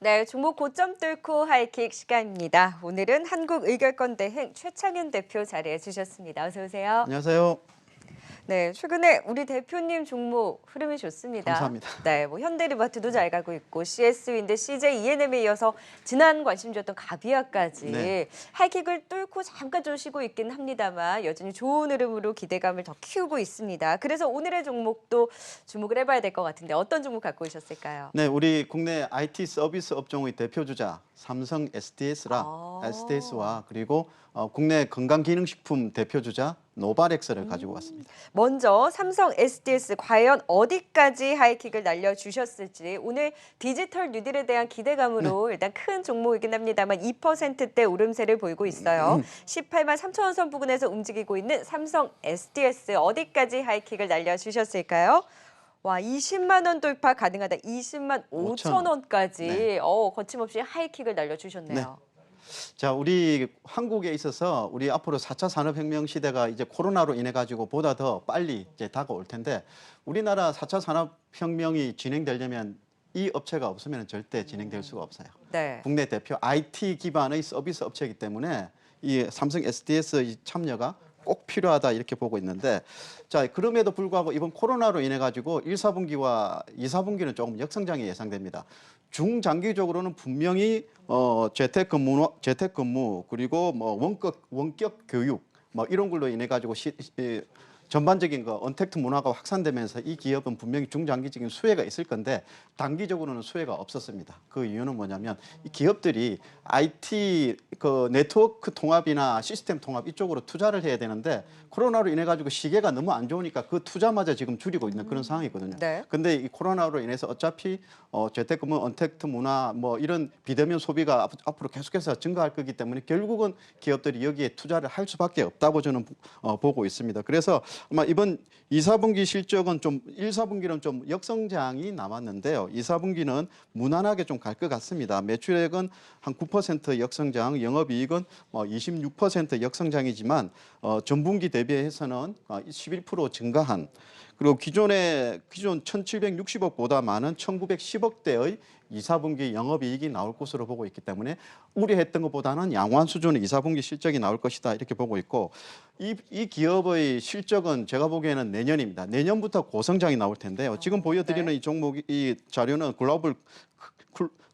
네, 종목 고점 뚫고 하이킥 시간입니다. 오늘은 한국의결권대행 최창현 대표 자리해 주셨습니다. 어서 오세요. 안녕하세요. 네, 최근에 우리 대표님 종목 흐름이 좋습니다. 감사합니다. 네, 뭐 현대리바트도 잘 가고 있고 CS윈드, CJ ENM에 이어서 지난 관심주였던 가비아까지 네. 하이킥을 뚫고 잠깐 좀 쉬고 있긴 합니다만 여전히 좋은 흐름으로 기대감을 더 키우고 있습니다. 그래서 오늘의 종목도 주목을 해봐야 될 것 같은데 어떤 종목 갖고 오셨을까요? 네, 우리 국내 IT 서비스 업종의 대표주자 삼성 아. SDS와 그리고 국내 건강기능식품 대표주자 노바렉스를 가지고 왔습니다. 먼저 삼성 SDS 과연 어디까지 하이킥을 날려주셨을지 오늘 디지털 뉴딜에 대한 기대감으로 일단 큰 종목이긴 합니다만 2%대 오름세를 보이고 있어요. 18만 3천 원 선 부근에서 움직이고 있는 삼성 SDS 어디까지 하이킥을 날려주셨을까요? 와, 20만 원 돌파 가능하다. 20만 5천 원까지 네. 거침없이 하이킥을 날려주셨네요. 자, 우리 한국에 있어서 우리 앞으로 4차 산업혁명 시대가 이제 코로나로 인해 가지고 보다 더 빨리 이제 다가올 텐데 우리나라 4차 산업혁명이 진행되려면 이 업체가 없으면 절대 진행될 수가 없어요. 네. 국내 대표 IT 기반의 서비스 업체이기 때문에 이 삼성 SDS 참여가 꼭 필요하다 이렇게 보고 있는데 자, 그럼에도 불구하고 이번 코로나로 인해 가지고 1, 4분기와 2, 4분기는 조금 역성장이 예상됩니다. 중장기적으로는 분명히 재택근무 그리고 뭐 원격 교육 뭐 이런 걸로 인해 가지고 전반적인 언택트 문화가 확산되면서 이 기업은 분명히 중장기적인 수혜가 있을 건데 단기적으로는 수혜가 없었습니다. 그 이유는 뭐냐면 이 기업들이 IT 네트워크 통합이나 시스템 통합 이쪽으로 투자를 해야 되는데 코로나로 인해 가지고 시계가 너무 안 좋으니까 그 투자마저 지금 줄이고 있는 그런 상황이거든요. 네. 근데 이 코로나로 인해서 어차피 재택근무, 언택트 문화 뭐 이런 비대면 소비가 앞으로 계속해서 증가할 거기 때문에 결국은 기업들이 여기에 투자를 할 수밖에 없다고 저는 보고 있습니다. 그래서 아마 이번 2, 4분기 실적은 좀 1, 4분기는 좀 역성장이 남았는데요. 2, 4분기는 무난하게 좀 갈 것 같습니다. 매출액은 한 9% 역성장, 영업이익은 26% 역성장이지만 전분기 대비해서는 11% 증가한 그리고 기존 1,760억보다 많은 1,910억대의 2, 4분기 영업이익이 나올 것으로 보고 있기 때문에 우려했던 것보다는 양호한 수준의 2, 4분기 실적이 나올 것이다 이렇게 보고 있고 이 기업의 실적은 제가 보기에는 내년입니다. 내년부터 고성장이 나올 텐데요. 지금 보여드리는 네. 이 종목 이 자료는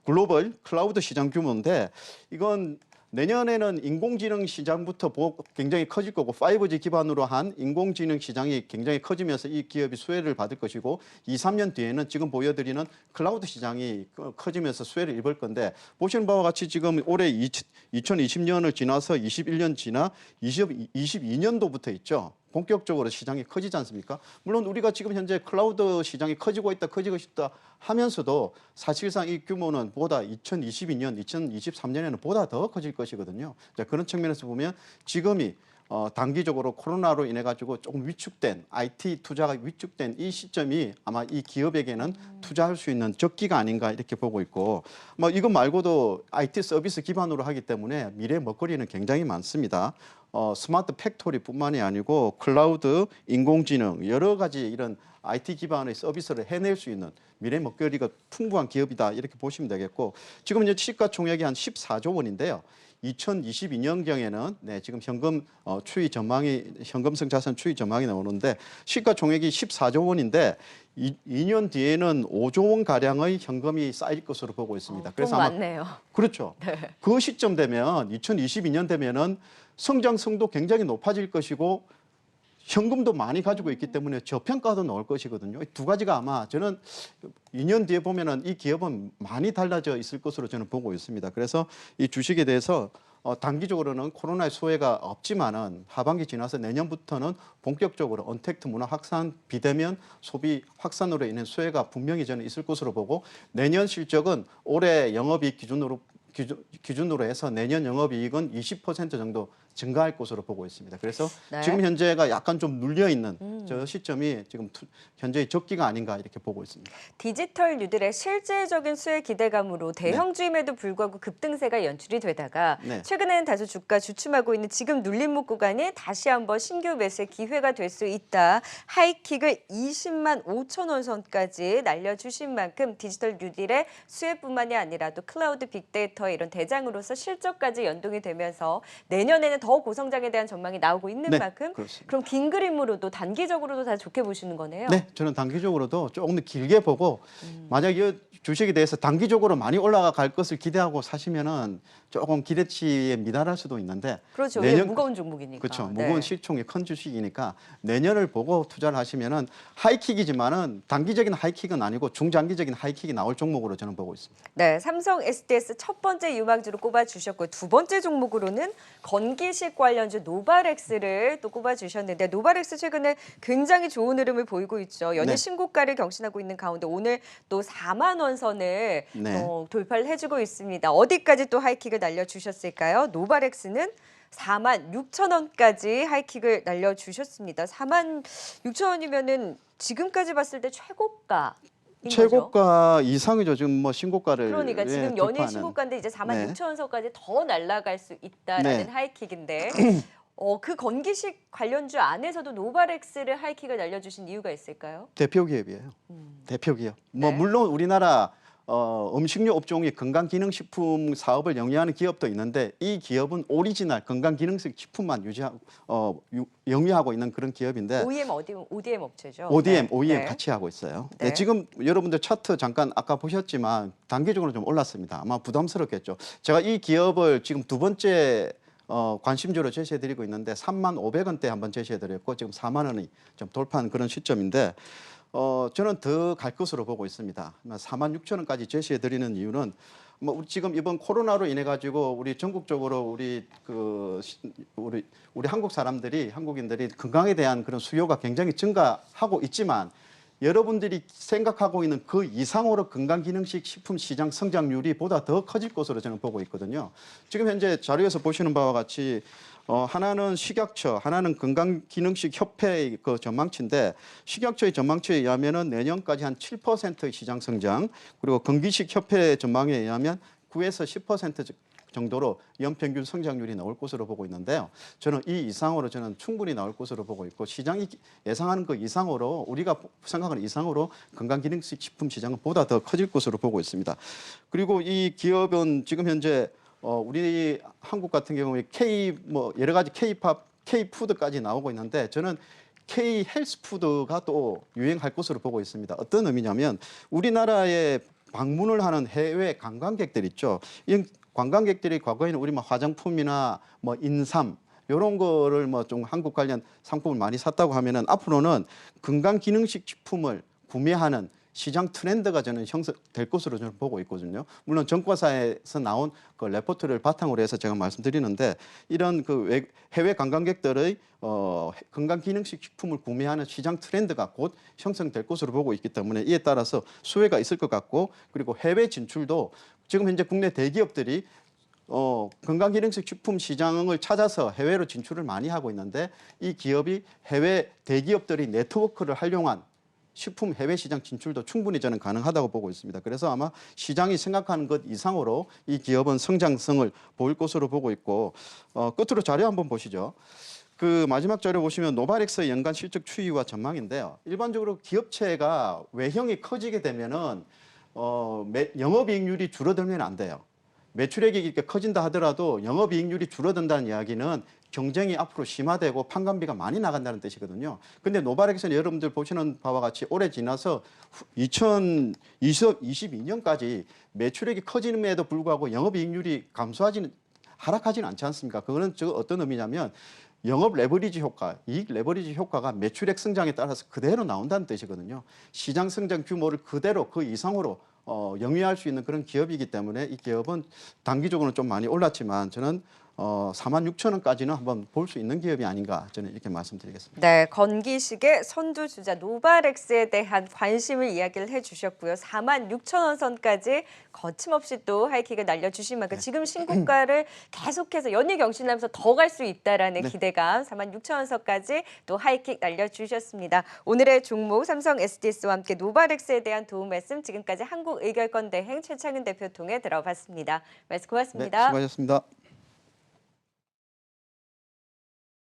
글로벌 클라우드 시장 규모인데 이건 내년에는 인공지능 시장부터 굉장히 커질 거고 5G 기반으로 한 인공지능 시장이 굉장히 커지면서 이 기업이 수혜를 받을 것이고 2, 3년 뒤에는 지금 보여드리는 클라우드 시장이 커지면서 수혜를 입을 건데 보시는 바와 같이 지금 올해 2020년을 지나서 21년 지나 22년도부터 있죠. 본격적으로 시장이 커지지 않습니까? 물론 우리가 지금 현재 클라우드 시장이 커지고 있다 하면서도 사실상 이 규모는 보다 2022년, 2023년에는 보다 더 커질 것이거든요. 자, 그런 측면에서 보면 지금이 단기적으로 코로나로 인해 가지고 조금 위축된 IT 투자가 위축된 이 시점이 아마 이 기업에게는 투자할 수 있는 적기가 아닌가 이렇게 보고 있고 뭐 이것 말고도 IT 서비스 기반으로 하기 때문에 미래 먹거리는 굉장히 많습니다. 스마트 팩토리뿐만이 아니고 클라우드, 인공지능 여러 가지 이런 IT 기반의 서비스를 해낼 수 있는 미래 먹거리가 풍부한 기업이다 이렇게 보시면 되겠고 지금 이제 시가총액이 한 14조 원인데요. 2022년경에는 지금 현금성 자산 추이 전망이 나오는데 시가총액이 14조 원인데 2년 뒤에는 5조 원 가량의 현금이 쌓일 것으로 보고 있습니다. 돈 많네요. 그렇죠. 네. 그 시점 되면 2022년 되면은 성장성도 굉장히 높아질 것이고 현금도 많이 가지고 있기 때문에 저평가도 나올 것이거든요. 이 두 가지가 아마 저는 2년 뒤에 보면은 이 기업은 많이 달라져 있을 것으로 저는 보고 있습니다. 그래서 이 주식에 대해서 단기적으로는 코로나의 수혜가 없지만은 하반기 지나서 내년부터는 본격적으로 언택트 문화 확산, 비대면 소비 확산으로 인한 수혜가 분명히 저는 있을 것으로 보고 내년 실적은 올해 영업이익 기준으로 해서 내년 영업이익은 20% 정도 증가할 것으로 보고 있습니다. 그래서 네. 지금 현재가 약간 좀 눌려 있는 저 시점이 지금 현재의 적기가 아닌가 이렇게 보고 있습니다. 디지털 뉴딜의 실질적인 수혜 기대감으로 대형주임에도 불구하고 급등세가 연출이 되다가 네. 최근에는 다소 주가 주춤하고 있는 지금 눌림목 구간이 다시 한번 신규 매수의 기회가 될 수 있다. 하이킥을 20만 5천 원 선까지 날려주신 만큼 디지털 뉴딜의 수혜뿐만이 아니라 또 클라우드 빅데이터의 이런 대장으로서 실적까지 연동이 되면서 내년에는 더 고성장에 대한 전망이 나오고 있는 네, 만큼 그렇습니다. 그럼 긴 그림으로도 단기적으로도 다 좋게 보시는 거네요. 네, 저는 단기적으로도 조금 더 길게 보고 만약 이 주식에 대해서 단기적으로 많이 올라갈 것을 기대하고 사시면은 조금 기대치에 미달할 수도 있는데 그렇죠. 이게 무거운 종목이니까. 그렇죠. 네. 무거운 시총이 큰 주식이니까 내년을 보고 투자를 하시면은 하이킥이지만은 단기적인 하이킥은 아니고 중장기적인 하이킥이 나올 종목으로 저는 보고 있습니다. 네, 삼성 SDS 첫 번째 유망주로 꼽아주셨고 두 번째 종목으로는 건기식 관련주 노바렉스를 또 꼽아주셨는데 노바렉스 최근에 굉장히 좋은 흐름을 보이고 있죠. 연일 네. 신고가를 경신하고 있는 가운데 오늘 또 4만 원 선을 네. 돌파를 해주고 있습니다. 어디까지 또 하이킥을 날려주셨을까요? 노바렉스는 4만 6천 원까지 하이킥을 날려주셨습니다. 4만 6천 원이면은 지금까지 봤을 때 최고가. 최고가 이상이죠. 지금 뭐 신고가를 그러니까 지금 연일 돌파하는. 신고가인데 이제 4만 네. 6천 원서까지 더 날아갈 수 있다라는 네. 하이킥인데 그 건기식 관련주 안에서도 노바렉스를 하이킥을 날려주신 이유가 있을까요? 대표 기업이에요. 대표 기업. 뭐 네. 물론 우리나라 음식료 업종이 건강기능식품 사업을 영위하는 기업도 있는데 이 기업은 오리지널 건강기능식품만 영위하고 있는 그런 기업인데 ODM 업체죠. ODM, 네. OEM 네. 같이 하고 있어요. 네. 네, 지금 여러분들 차트 잠깐 아까 보셨지만 단기적으로 좀 올랐습니다. 아마 부담스럽겠죠. 제가 이 기업을 지금 두 번째 관심주로 제시해드리고 있는데 3만 500원대 한번 제시해드렸고 지금 4만 원이 좀 돌파한 그런 시점인데 저는 더 갈 것으로 보고 있습니다. 4만 6천 원까지 제시해드리는 이유는 뭐 우리 지금 이번 코로나로 인해 가지고 우리 전국적으로 우리 한국 사람들이 한국인들이 건강에 대한 그런 수요가 굉장히 증가하고 있지만 여러분들이 생각하고 있는 그 이상으로 건강기능식 식품 시장 성장률이 보다 더 커질 것으로 저는 보고 있거든요. 지금 현재 자료에서 보시는 바와 같이 하나는 식약처, 하나는 건강기능식 협회의 그 전망치인데 식약처의 전망치에 의하면은 내년까지 한 7%의 시장 성장, 그리고 건기식 협회 전망에 의하면 9에서 10% 정도로 연평균 성장률이 나올 것으로 보고 있는데요. 저는 이 이상으로 저는 충분히 나올 것으로 보고 있고 시장이 예상하는 그 이상으로 우리가 생각하는 이상으로 건강기능식 식품 시장은 보다 더 커질 것으로 보고 있습니다. 그리고 이 기업은 지금 현재 우리 한국 같은 경우에 여러 가지 K팝, K푸드까지 나오고 있는데 저는 K 헬스푸드가 또 유행할 것으로 보고 있습니다. 어떤 의미냐면 우리나라에 방문을 하는 해외 관광객들 있죠. 이 관광객들이 과거에는 우리 뭐 화장품이나 뭐 인삼 이런 거를 뭐 좀 한국 관련 상품을 많이 샀다고 하면은 앞으로는 건강기능식 식품을 구매하는 시장 트렌드가 저는 형성될 것으로 저는 보고 있거든요. 물론 전과사에서 나온 그 레포트를 바탕으로 해서 제가 말씀드리는데 이런 그 해외 관광객들의 건강기능식 식품을 구매하는 시장 트렌드가 곧 형성될 것으로 보고 있기 때문에 이에 따라서 수혜가 있을 것 같고 그리고 해외 진출도 지금 현재 국내 대기업들이 건강기능식 식품 시장을 찾아서 해외로 진출을 많이 하고 있는데 이 기업이 해외 대기업들이 네트워크를 활용한 식품 해외 시장 진출도 충분히 저는 가능하다고 보고 있습니다. 그래서 아마 시장이 생각하는 것 이상으로 이 기업은 성장성을 보일 것으로 보고 있고 끝으로 자료 한번 보시죠. 그 마지막 자료 보시면 노바렉스의 연간 실적 추이와 전망인데요. 일반적으로 기업체가 외형이 커지게 되면은 영업이익률이 줄어들면 안 돼요. 매출액이 이렇게 커진다 하더라도 영업이익률이 줄어든다는 이야기는 경쟁이 앞으로 심화되고 판관비가 많이 나간다는 뜻이거든요. 근데 노바렉스는 여러분들 보시는 바와 같이 올해 지나서 2022년까지 매출액이 커지는에도 불구하고 영업이익률이 하락하지는 않지 않습니까? 그거는 어떤 의미냐면 영업 레버리지 효과, 이익 레버리지 효과가 매출액 성장에 따라서 그대로 나온다는 뜻이거든요. 시장 성장 규모를 그대로 그 이상으로 영위할 수 있는 그런 기업이기 때문에 이 기업은 단기적으로는 좀 많이 올랐지만 저는 46,000원까지는 한번 볼 수 있는 기업이 아닌가 저는 이렇게 말씀드리겠습니다. 네, 건기식의 선두주자 노바렉스에 대한 관심을 이야기를 해주셨고요. 46,000원 선까지 거침없이 또 하이킥을 날려주신 만큼 지금 신고가를 계속해서 연일 경신하면서 더 갈 수 있다라는 네. 기대감 46,000원 선까지 또 하이킥 날려주셨습니다. 오늘의 종목 삼성 SDS와 함께 노바렉스에 대한 도움 말씀 지금까지 한국의결권 대행 최창은 대표 통해 들어봤습니다. 말씀 네, 고맙습니다. 수고하셨습니다.